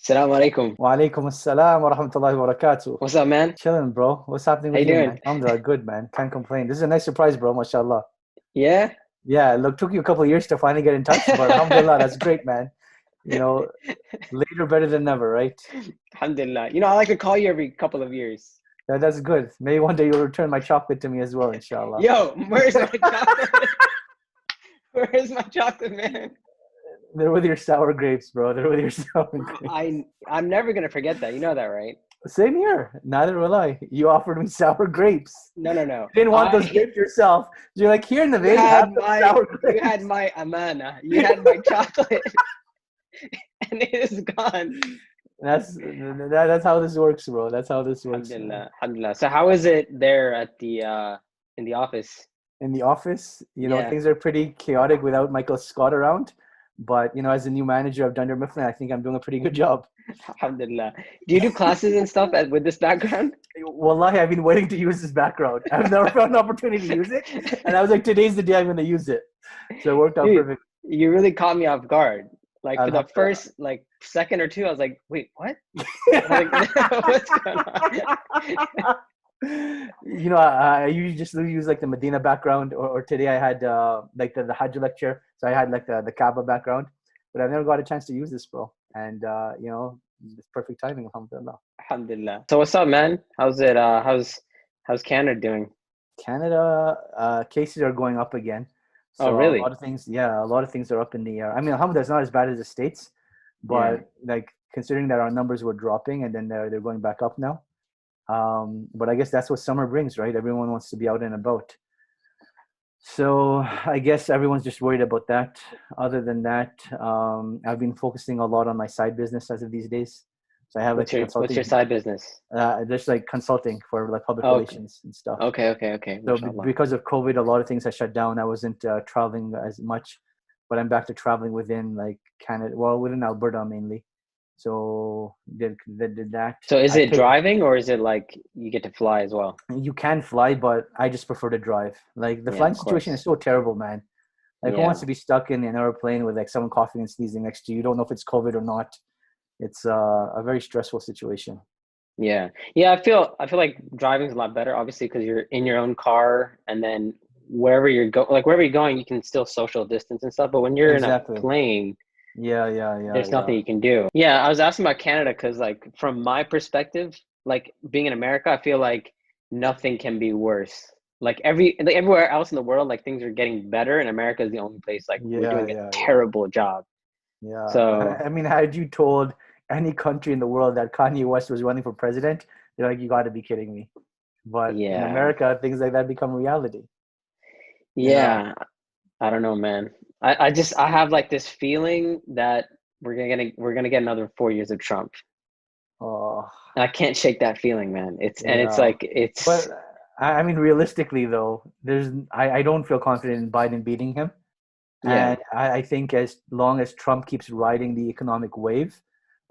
Assalamu alaikum. Wa alaikum assalam wa rahmatullahi wa barakatuh. What's up, man? Chilling, bro. What's happening How with you you, doing? man? Alhamdulillah, good, man. Can't complain. This is a nice surprise, bro. MashaAllah. Yeah? Yeah, look, took you a couple of years to finally get in touch, but alhamdulillah, that's great, man. You know, later better than never, right? Alhamdulillah. I like to call you every couple of years. Yeah, that's good. Maybe one day you'll return my chocolate to me as well, inshallah. Yo, where's my chocolate? Where's my chocolate, man? They're with your sour grapes, bro. They're with your sour grapes. I'm never gonna forget that. You know that, right? Same here. Neither will I. You offered me sour grapes. No. You didn't want those grapes yourself. You're like, here, Navaid, have the sour grapes. You had my amana. You had my chocolate. And it is gone. That's how this works, bro. That's how this works. Alhamdulillah. So how is it there at the in the office? In the office, things are pretty chaotic without Michael Scott around. But as a new manager of Dunder Mifflin, I think I'm doing a pretty good job. Alhamdulillah. Do you do classes and stuff with this background? Wallahi, I've been waiting to use this background. I've never found an opportunity to use it. And I was like, today's the day I'm going to use it. So it worked out perfect. You really caught me off guard. Like for the first second or two, I was like, wait, what? What's going on? I usually just use like the Medina background, or today I had like the Hajj lecture, so I had like the Kaaba background, but I've never got a chance to use this, bro. And it's perfect timing, alhamdulillah. Alhamdulillah. So what's up, man? How's it? How's Canada doing? Canada cases are going up again. So really? A lot of things are up in the air. I mean, alhamdulillah, it's not as bad as the States, but like considering that our numbers were dropping and then they're going back up now. But I guess that's what summer brings, right? Everyone wants to be out and about. So I guess everyone's just worried about that. Other than that, I've been focusing a lot on my side business as of these days. So I have what's your side business? Just like consulting for like public relations and stuff. Okay. So because of COVID, a lot of things have shut down. I wasn't traveling as much, but I'm back to traveling within like Canada, within Alberta mainly. So did that. So is it driving or is it like you get to fly as well? You can fly, but I just prefer to drive. Like the flying situation is so terrible, man. Like who wants to be stuck in an airplane with like someone coughing and sneezing next to you? You don't know if it's COVID or not. It's a very stressful situation. Yeah. I feel like driving is a lot better, obviously, because you're in your own car, and then wherever you're going, you can still social distance and stuff. But when you're in a plane, there's nothing you can do. I was asking about Canada because like from my perspective, like being in America, I feel like nothing can be worse. Like everywhere else in the world, like things are getting better, and America is the only place like we're doing a terrible job. Yeah. So I mean, had you told any country in the world that Kanye West was running for president, they're like, you got to be kidding me. But in America, things like that become reality. I don't know, man. I have like this feeling that we're gonna get another 4 years of Trump. Oh, and I can't shake that feeling, man. But I mean, realistically though, I don't feel confident in Biden beating him. And I think as long as Trump keeps riding the economic wave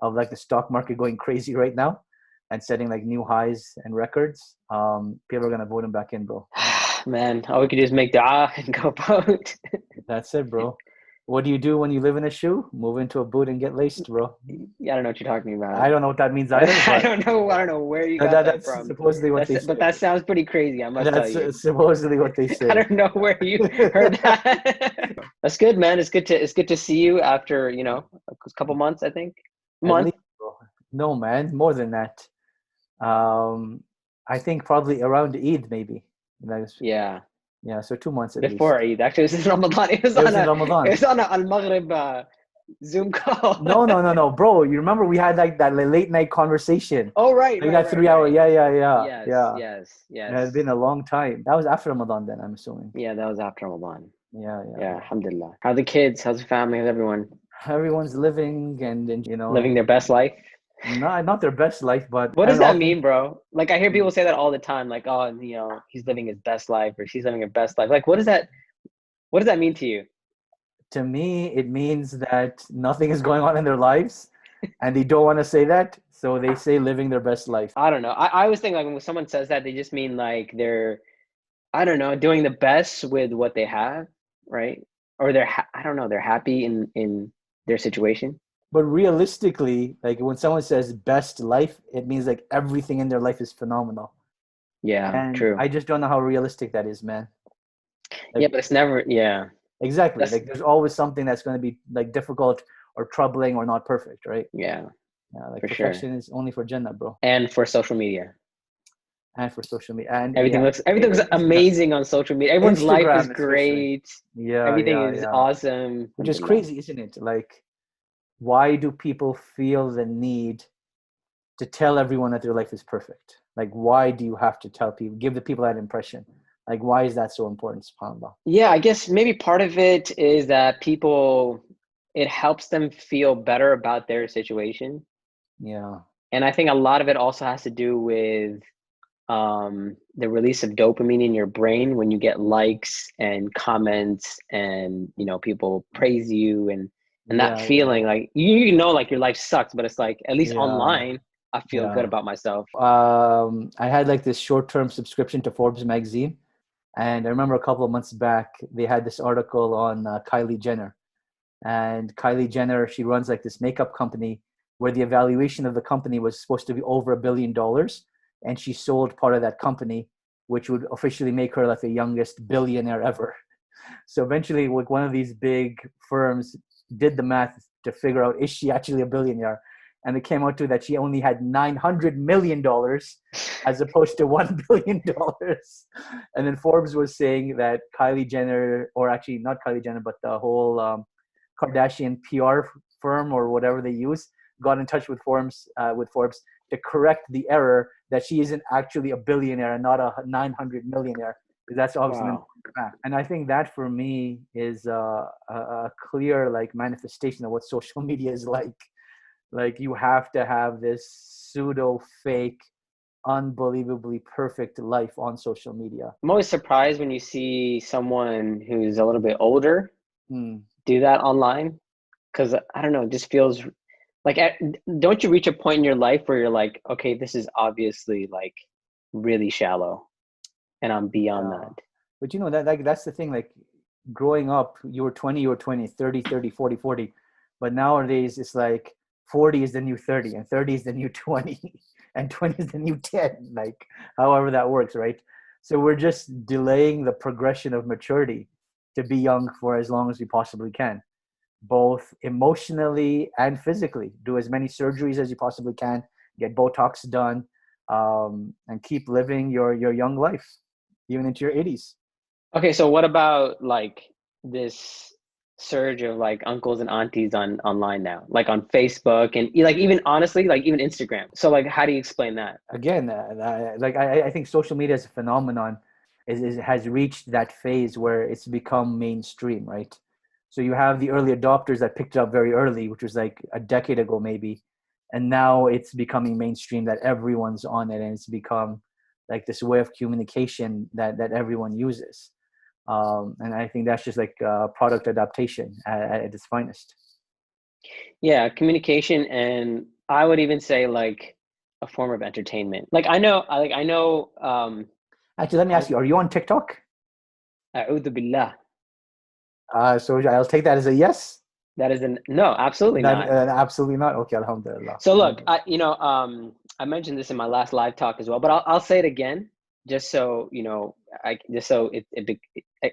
of like the stock market going crazy right now and setting like new highs and records, people are gonna vote him back in, bro. Man, all we can do is make dua and go vote. That's it, bro. What do you do when you live in a shoe? Move into a boot and get laced, bro. Yeah, I don't know what you're talking about. I don't know what that means either. I don't know where you got that from. Supposedly what they say. But that sounds pretty crazy, I must tell you. That's supposedly what they say. I don't know where you heard that. That's good, man. It's good to see you after, a couple months, I think. No, man, more than that. I think probably around Eid, maybe. Yeah, so 2 months at least. Before Eid. Actually, this is Ramadan. It was on a Al-Maghrib Zoom call. No, bro. You remember we had like that late night conversation? Oh, right. We got 3 hour. Yes. It's been a long time. That was after Ramadan then, I'm assuming. Yeah, that was after Ramadan. Yeah. Alhamdulillah. How are the kids? How's the family? How's everyone? Everyone's living and living their best life. Not their best life, but what does that mean, bro? Like I hear people say that all the time, like, oh, he's living his best life or she's living her best life. Like, what does that mean to you? To me, it means that nothing is going on in their lives and they don't want to say that, so they say living their best life. I don't know. I always think like when someone says that, they just mean like they're, I don't know, doing the best with what they have, right? Or they're happy in their situation. But realistically, like when someone says best life, it means like everything in their life is phenomenal. Yeah, And true. I just don't know how realistic that is, man. Like, yeah, but it's never, yeah. Exactly. Like there's always something that's going to be like difficult or troubling or not perfect, right? Yeah. Yeah, like for perfection sure. is only for Jannah, bro. And for social media. And for social media. And everything looks amazing on social media. Everyone's life is great. Yeah. Everything is awesome. Which is crazy, isn't it? Like, why do people feel the need to tell everyone that their life is perfect? Like, why do you have to tell people, give the people that impression? Like, why is that so important, subhanAllah? Yeah, I guess maybe part of it is that it helps them feel better about their situation. Yeah. And I think a lot of it also has to do with the release of dopamine in your brain when you get likes and comments and, people praise you and that feeling like, you know, like your life sucks, but it's like, at least online, I feel good about myself. I had like this short-term subscription to Forbes magazine. And I remember a couple of months back, they had this article on Kylie Jenner. And Kylie Jenner, she runs like this makeup company where the evaluation of the company was supposed to be over $1 billion. And she sold part of that company, which would officially make her like the youngest billionaire ever. So eventually, like one of these big firms did the math to figure out, is she actually a billionaire? And it came out to that she only had $900 million as opposed to $1 billion. And then Forbes was saying that Kylie Jenner, or actually not Kylie Jenner, but the whole Kardashian PR firm or whatever they use, got in touch with Forbes to correct the error that she isn't actually a billionaire and not a 900 millionaire. Because that's obviously an fact. And I think that for me is a clear like manifestation of what social media is like. Like you have to have this pseudo fake, unbelievably perfect life on social media. I'm always surprised when you see someone who's a little bit older do that online, because I don't know, it just feels like, don't you reach a point in your life where you're like, okay, this is obviously like really shallow and I'm beyond that. But you know, that's the thing, like growing up, you were 20, 30, 40, 40. But nowadays it's like 40 is the new 30 and 30 is the new 20 and 20 is the new 10, like however that works, right? So we're just delaying the progression of maturity to be young for as long as we possibly can, both emotionally and physically. Do as many surgeries as you possibly can, get Botox done, and keep living your young life, even into your 80s. Okay, so what about like this surge of like uncles and aunties online now, like on Facebook and like even honestly, like even Instagram? So like, how do you explain that? Again, like I think social media as a phenomenon has reached that phase where it's become mainstream, right? So you have the early adopters that picked it up very early, which was like a decade ago maybe, and now it's becoming mainstream that everyone's on it, and it's become like this way of communication that everyone uses. And I think that's just like product adaptation at its finest. Yeah, communication, and I would even say like a form of entertainment. Like I know. Actually, let me ask you: are you on TikTok? A'udhu billah. So I'll take that as a yes. That is no, absolutely not. Absolutely not. Okay, alhamdulillah. So look, I mentioned this in my last live talk as well, but I'll say it again, just so you know,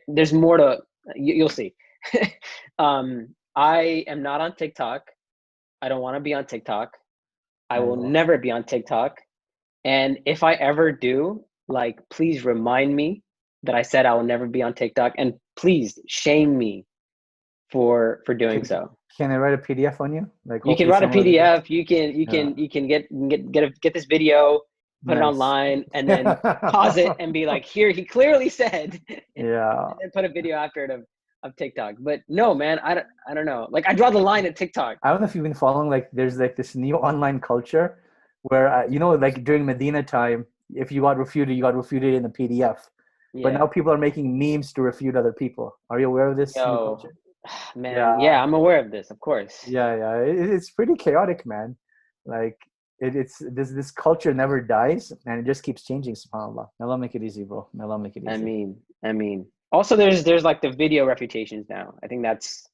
there's more to you'll see. I am not on TikTok. I don't want to be on TikTok. I will never be on TikTok. And if I ever do, like, please remind me that I said I will never be on TikTok, and please shame me for doing so. Can I write a PDF on you? Like you can write a PDF. You can get this video, put it online, and then pause it and be like, here, he clearly said. Yeah. And then put a video after it of TikTok. But no, man, I don't know. Like I draw the line at TikTok. I don't know if you've been following, like there's like this new online culture where, like during Medina time, if you got refuted, you got refuted in a PDF. Yeah. But now people are making memes to refute other people. Are you aware of this new culture? Man, yeah, I'm aware of this, of course. Yeah. It's pretty chaotic, man. Like it's this culture never dies and it just keeps changing, subhanAllah. May Allah make it easy, bro. May Allah make it easy. I mean. Also, there's like the video refutations now. I think that's,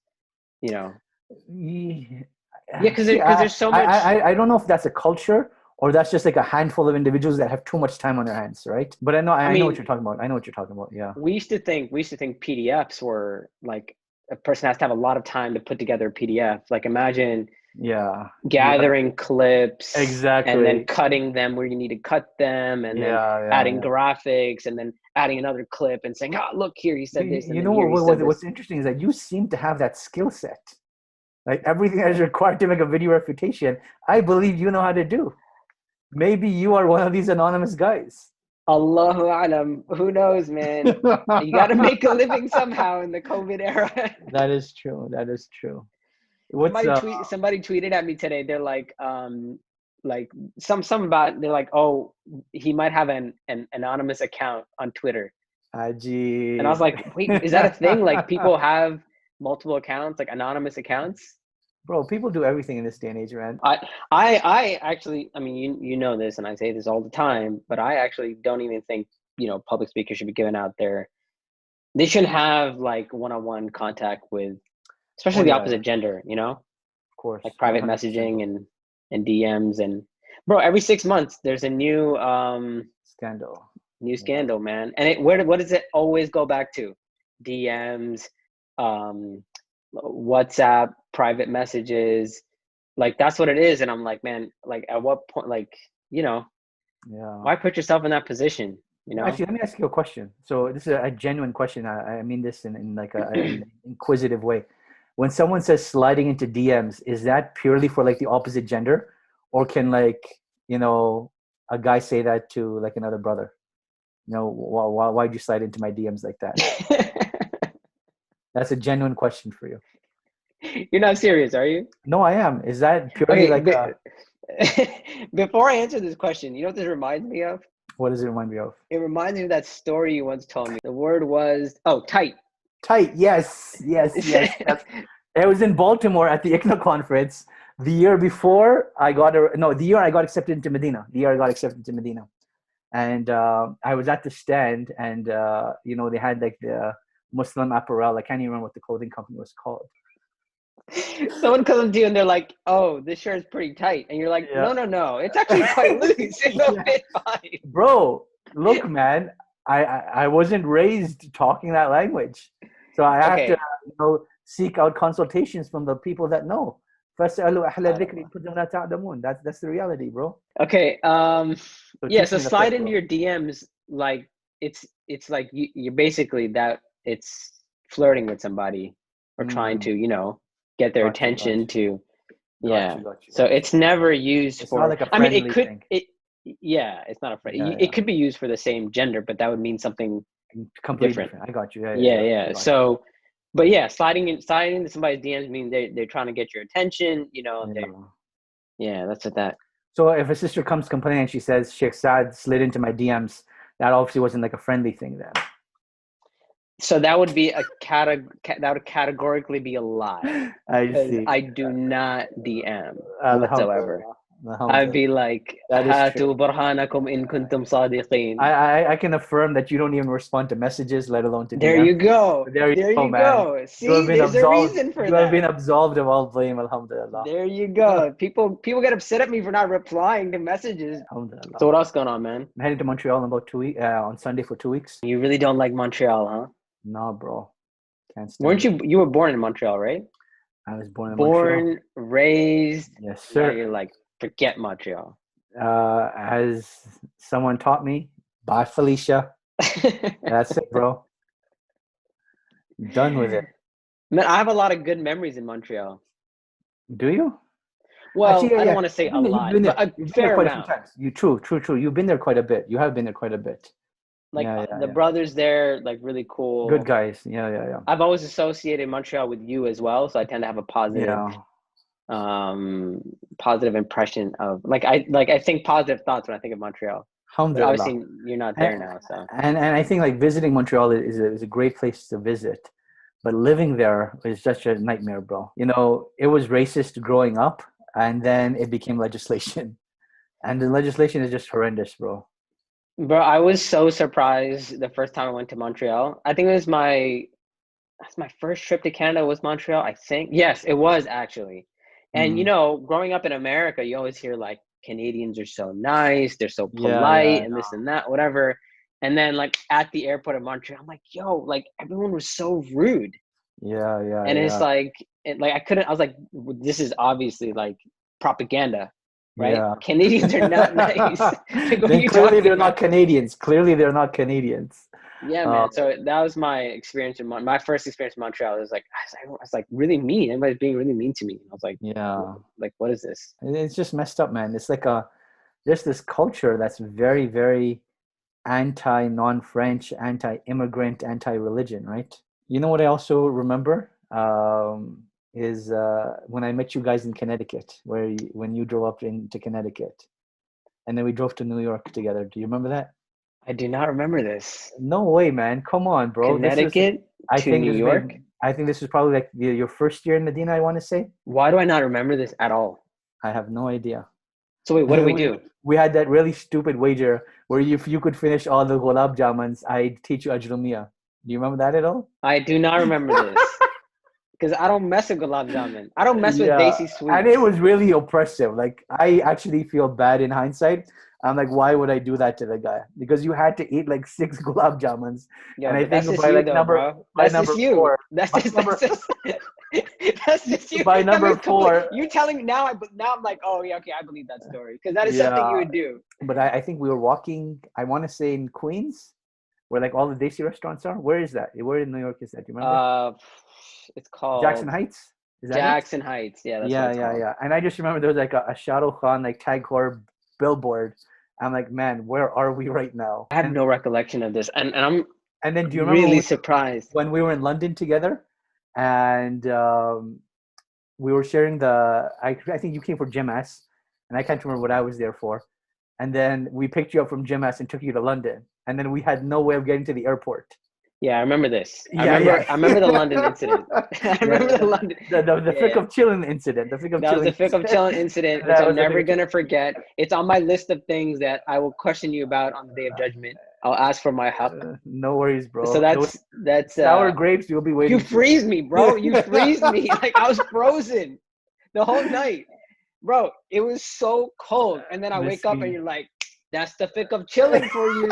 Yeah, because there's so much. I don't know if that's a culture or that's just like a handful of individuals that have too much time on their hands, right? But I know what you're talking about. I know what you're talking about. Yeah. We used to think PDFs were like a person has to have a lot of time to put together a PDF. Like imagine gathering clips exactly and then cutting them where you need to cut them and then adding graphics and then adding another clip and saying, oh, look here, he said this. You know what's interesting is that you seem to have that skill set. Like everything that is required to make a video refutation, I believe you know how to do. Maybe you are one of these anonymous guys. Allahu alam. Who knows, man? You got to make a living somehow in the COVID era. That is true. That is true. Somebody tweeted at me today. They're like some about. They're like, oh, he might have an anonymous account on Twitter. Ajee. And I was like, wait, is that a thing? Like people have multiple accounts, like anonymous accounts? Bro, people do everything in this day and age, man. I actually, I mean, you know this, and I say this all the time, but I actually don't even think, public speakers should be giving out they shouldn't have like one-on-one contact with, especially the opposite gender, Of course. Like private 100%. Messaging and DMs and, bro, every 6 months there's a new scandal. New scandal, man. And what does it always go back to? DMs, WhatsApp, private messages, like that's what it is. And I'm like, man, like at what point, like, why put yourself in that position? Actually, let me ask you a question. So this is a genuine question. I mean this in like an inquisitive way. When someone says sliding into DMs, is that purely for like the opposite gender, or can like a guy say that to like another brother? Why'd you slide into my DMs like that? That's a genuine question for you. You're not serious, are you? No, I am. Is that purely Before I answer this question, you know what this reminds me of? What does it remind me of? It reminds me of that story you once told me. The word was, tight. Tight, yes. It was in Baltimore at the ICNA conference. The year I got accepted into Medina. And I was at the stand and, they had like the Muslim apparel. I can't even remember what the clothing company was called. Someone comes up to you and they're like, oh, this shirt is pretty tight. And you're like, no, it's actually quite loose. It'll fit fine. Bro, look, man, I wasn't raised talking that language. So I have to seek out consultations from the people that know. That's the reality, bro. Okay. So slide into your DMs like it's like you're basically that it's flirting with somebody or trying to, get their attention to So it's never used for like a friendly thing. It's not a friend. It could be used for the same gender, but that would mean something completely different. I got you. So but sliding into somebody's DMs mean they're trying to get your attention, that's what that. So if a sister comes complaining and she says Sheikh Saad slid into my DMs, that obviously wasn't like a friendly thing then. So that would be that would categorically be a lie. I see. I do not DM whatsoever. I'd be like, "Hatu burhanakum in kuntum sadiqin." I can affirm that you don't even respond to messages, let alone to DMs. There you go. There you go, man. See, there's a reason for that. You have been absolved of all blame, alhamdulillah. There you go. People get upset at me for not replying to messages. So what else going on, man? I'm heading to Montreal in about 2 weeks. On Sunday for 2 weeks. You really don't like Montreal, huh? No, bro. Can't stand Weren't you? You were born in Montreal, right? I was born in Montreal. Raised. Yes, sir. Now you're like, forget Montreal. As someone taught me, bye, Felicia. That's it, bro. Done with it. Man, I have a lot of good memories in Montreal. Do you? Well, actually, I don't want to say a lot, but a fair amount. True. You've been there quite a bit. You have been there quite a bit. Like the brothers there, like really cool. Good guys. Yeah. I've always associated Montreal with you as well, so I tend to have a positive impression of I think positive thoughts when I think of Montreal. But obviously, you're not there now, so. And I think like visiting Montreal is a great place to visit, but living there is just a nightmare, bro. It was racist growing up, and then it became legislation, and the legislation is just horrendous, bro. Bro, I was so surprised the first time I went to Montreal. I think it was my first trip to Canada was Montreal, I think. Yes, it was actually. And, you know, growing up in America, you always hear like Canadians are so nice, they're so Yeah, yeah, polite I and know. this and that, whatever. And then like at the airport of Montreal, I'm like, yo, like everyone was so rude. Yeah, yeah, And it's yeah, like, I was like, this is obviously like propaganda, right? yeah. Canadians are not nice. Like, what are Then you clearly talking they're not about? Canadians. Clearly they're not Canadians. Yeah, Uh, man. So that was my experience in my first experience in Montreal. It was like I was like really mean. Everybody's being really mean to me. I was like, yeah. like what is this? It's just messed up, man. It's like there's this culture that's very, very anti non-French, anti-immigrant, anti-religion, right? You know what I also remember is when I met you guys in Connecticut, when you drove up into Connecticut, and then we drove to New York together. Do you remember that? I do not remember this. No way, man. Come on, bro. Connecticut I to think New this York? I think this was probably like your first year in Medina, I want to say. Why do I not remember this at all? I have no idea. So wait, what And do then we do? we had that really stupid wager where if you could finish all the gulab jamans, I'd teach you ajrumia. Do you remember that at all? I do not remember this. Because I don't mess with gulab jamun. I don't mess with Yeah, desi and it sweets. was really oppressive. Like I actually feel bad in hindsight. I'm like, why would I do that to the guy? Because you had to eat like 6 gulab jamuns, Yo, and I but that's think just you though, bro. by That's just number you. 4, That's by just number that's just you. by That number makes complete. 4, You telling me now? Now I'm like, oh yeah, okay, I believe that story because that is something you yeah. would do. But I think we were walking. I want to say in Queens, where like all the desi restaurants are. Where is that? Where in New York is that? Do you remember? Uh, it's Jackson called Heights. Is that it? Jackson Heights. Yeah, that's what Yeah, it's yeah, called. yeah. And I just remember there was like a Shah Rukh Khan like tag horror billboard. I'm like, man, where are we right now? I have no recollection of this, and I'm And then do you remember really surprised. when we were in London together, and we were sharing I think you came for gym ass, and I can't remember what I was there for. And then we picked you up from gym ass and took you to London, and then we had no way of getting to the airport. Yeah, I remember this. Yeah, yeah. I remember the London incident. I remember the London. The Yeah, Fick yeah. of Chillin incident. The Fick of That was the Chilling. Fick of Chillin incident, which That I'm was the never Fick of gonna forget. It's on my list of things that I will question you about on the day of judgment. I'll ask for my haq. No worries, So bro. Those that's sour grapes you'll be waiting you for. freeze me, bro. You freeze me. Like I was frozen the whole night. Bro, it was so cold. And then I wake up and you're like, that's the Fick of chilling for you.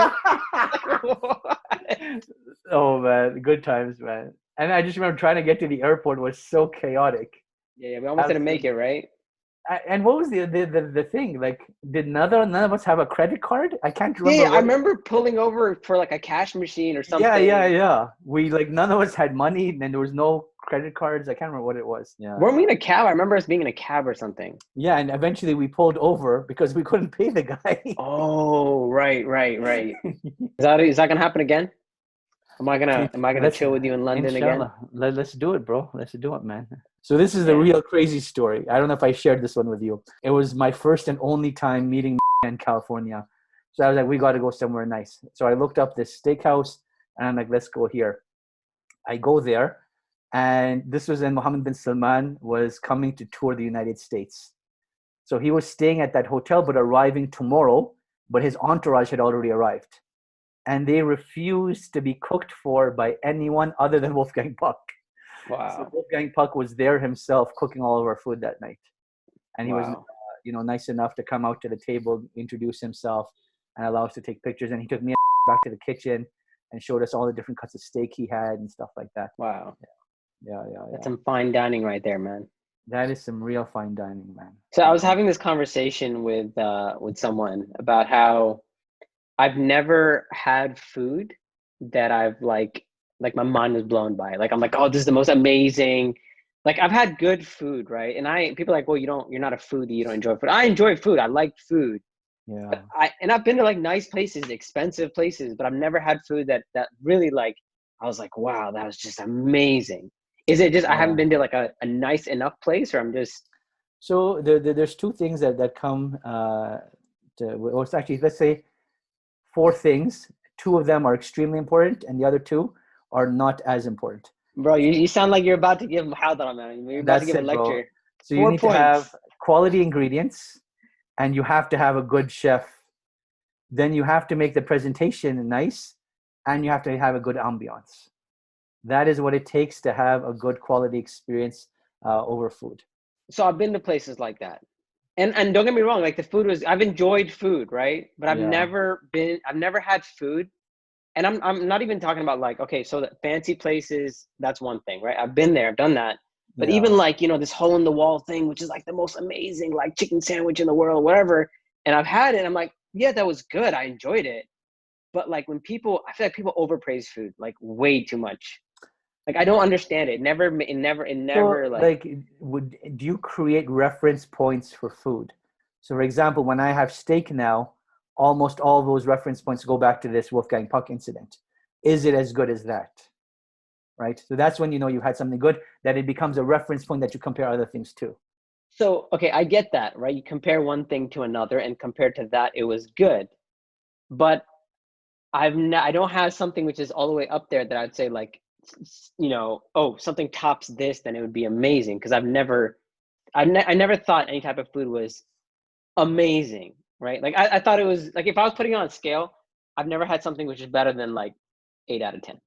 Oh man, good times, man. And I just remember trying to get to the airport was so chaotic. Yeah, we almost didn't make it, right? And what was the thing? Like, did none of us have a credit card? I can't remember. Yeah, I remember pulling over for like a cash machine or something. Yeah. We like none of us had money, and there was no credit cards. I can't remember what it was. Yeah. Weren't we in a cab? I remember us being in a cab or something. Yeah, and eventually we pulled over because we couldn't pay the guy. Oh, right. Is that gonna happen again? Am I gonna chill with you in London Inshallah. again? Let's do it, bro. Let's do it, man. So this is the real crazy story. I don't know if I shared this one with you. It was my first and only time meeting in California. So I was like, we got to go somewhere nice. So I looked up this steakhouse and I'm like, let's go here. I go there, and this was when Mohammed bin Salman was coming to tour the United States. So he was staying at that hotel, but arriving tomorrow, but his entourage had already arrived. And they refused to be cooked for by anyone other than Wolfgang Puck. Wow. So Wolfgang Puck was there himself cooking all of our food that night. And he was, nice enough to come out to the table, introduce himself, and allow us to take pictures. And he took me back to the kitchen and showed us all the different cuts of steak he had and stuff like that. Wow. Yeah. That's some fine dining right there, man. That is some real fine dining, man. So I was having this conversation with someone about how I've never had food that I've like my mind was blown by. Like I'm like, oh, this is the most amazing. Like I've had good food, right? And people are like, well, you're not a foodie, you don't enjoy food. I enjoy food. I like food. Yeah. But I've been to like nice places, expensive places, but I've never had food that really like I was like, wow, that was just amazing. Is it just I haven't been to like a nice enough place, or I'm just so there's two things that come well, it's actually, let's say 4 things. 2 of them are extremely important, and the other 2 are not as important. Bro, you sound like you're about to give Muhadara, man. You're about to give a lecture. Bro. So you need to have quality ingredients, and you have to have a good chef. Then you have to make the presentation nice, and you have to have a good ambiance. That is what it takes to have a good quality experience over food. So I've been to places like that. And don't get me wrong, like the food was, I've enjoyed food, right? But I've never had food. And I'm not even talking about like, okay, so the fancy places, that's one thing, right? I've been there, I've done that. But even like, this hole in the wall thing, which is like the most amazing like chicken sandwich in the world, whatever. And I've had it, I'm like, yeah, that was good. I enjoyed it. But like I feel like people overpraise food like way too much. Like I don't understand it. It never So, like. do you create reference points for food? So, for example, when I have steak now, almost all those reference points go back to this Wolfgang Puck incident. Is it as good as that? Right. So that's when you had something good, that it becomes a reference point that you compare other things to. So okay, I get that, right? You compare one thing to another, and compared to that, it was good. But I don't have something which is all the way up there that I'd say like, oh, something tops this, then it would be amazing. Because I never thought any type of food was amazing, right? Like I thought it was like, if I was putting it on a scale, I've never had something which is better than like 8 out of 10,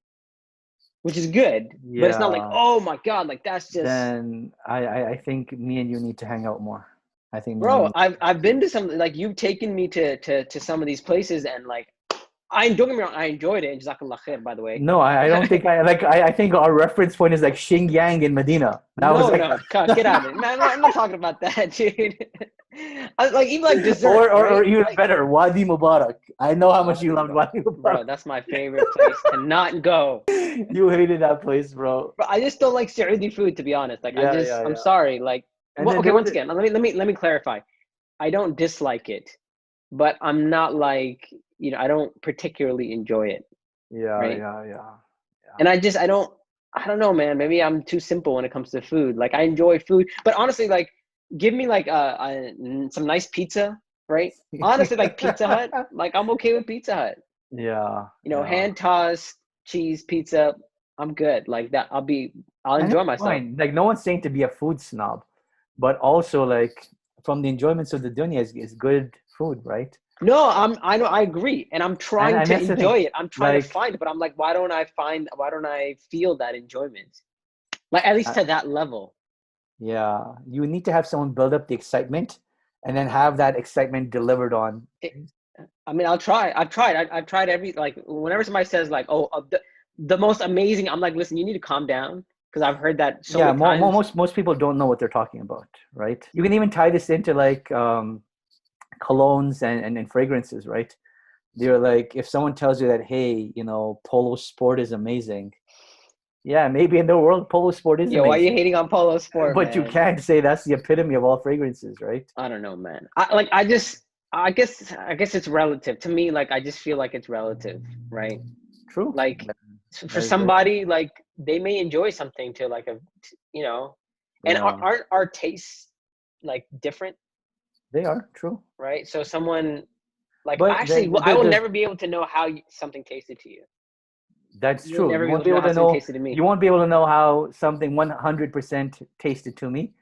which is good. Yeah. But it's not like, oh my God, like that's just. Then I think me and you need to hang out more. I think, Bro, I've been to some, like you've taken me to some of these places, and like, don't get me wrong, I enjoyed it. Jazakallah khair, by the way. No, I don't think I think our reference point is like Xinjiang in Medina. No, get out of it. Man, I'm not talking about that, dude. Like even like dessert. Or even better, Wadi Mubarak. I know how much you loved Wadi Mubarak. Bro, that's my favorite place to not go. You hated that place, bro. But I just don't like Saudi food, to be honest. Like I'm sorry. Like, okay, once again, let me clarify. I don't dislike it, but I'm not like, I don't particularly enjoy it. Yeah, right? yeah. And I don't know, man. Maybe I'm too simple when it comes to food. Like I enjoy food, but honestly, like give me like some nice pizza, right? Honestly, like Pizza Hut, like I'm okay with Pizza Hut. Yeah. Hand tossed cheese pizza, I'm good. Like that, I'll enjoy myself. Fine. Like no one's saying to be a food snob, but also like from the enjoyments of the dunya is good food, right? No, I know, I agree, and I'm trying to enjoy it. I'm trying to find it, but I'm like, why don't I feel that enjoyment? Like at least to that level. Yeah, you need to have someone build up the excitement, and then have that excitement delivered on. I mean, I've tried every, like whenever somebody says like, oh, the most amazing, I'm like, listen, you need to calm down, because I've heard that so many times. Most people don't know what they're talking about, right? You can even tie this into like colognes and fragrances, right? They're like, if someone tells you that, hey, Polo Sport is amazing, yeah, maybe in the world Polo Sport is amazing. Why are you hating on Polo Sport, but man? You can't say that's the epitome of all fragrances, right? I don't know, man. I guess it's relative to me. Like I just feel like it's relative, right? True. Like for somebody, like they may enjoy something to like and aren't our tastes like different? They are, true. Right? So someone like, actually, I will never be able to know how something tasted to you. That's true. You won't be able to know. You won't be able to know how something 100% tasted to me,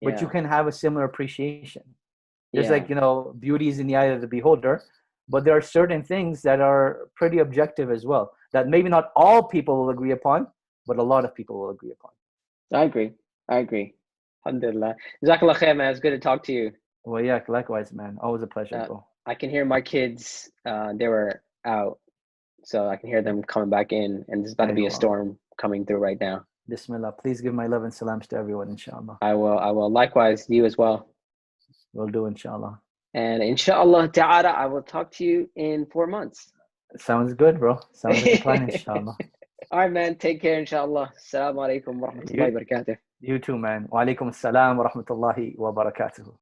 but you can have a similar appreciation. There's like, beauty is in the eye of the beholder, but there are certain things that are pretty objective as well, that maybe not all people will agree upon, but a lot of people will agree upon. I agree. Alhamdulillah. Jazakallah khair, man. It's good to talk to you. Well, yeah, likewise, man. Always a pleasure, bro. I can hear my kids. They were out, so I can hear them coming back in, and there's about to be a storm coming through right now. Bismillah. Please give my love and salams to everyone, inshallah. I will. Likewise, you as well. Will do, inshallah. And inshallah ta'ala, I will talk to you in 4 months. Sounds good, bro. Sounds like a plan, inshallah. All right, man. Take care, inshallah. Assalamu alaikum wa rahmatullahi wa barakatuh. You too, man. Wa alaikum assalam wa rahmatullahi wa barakatuh.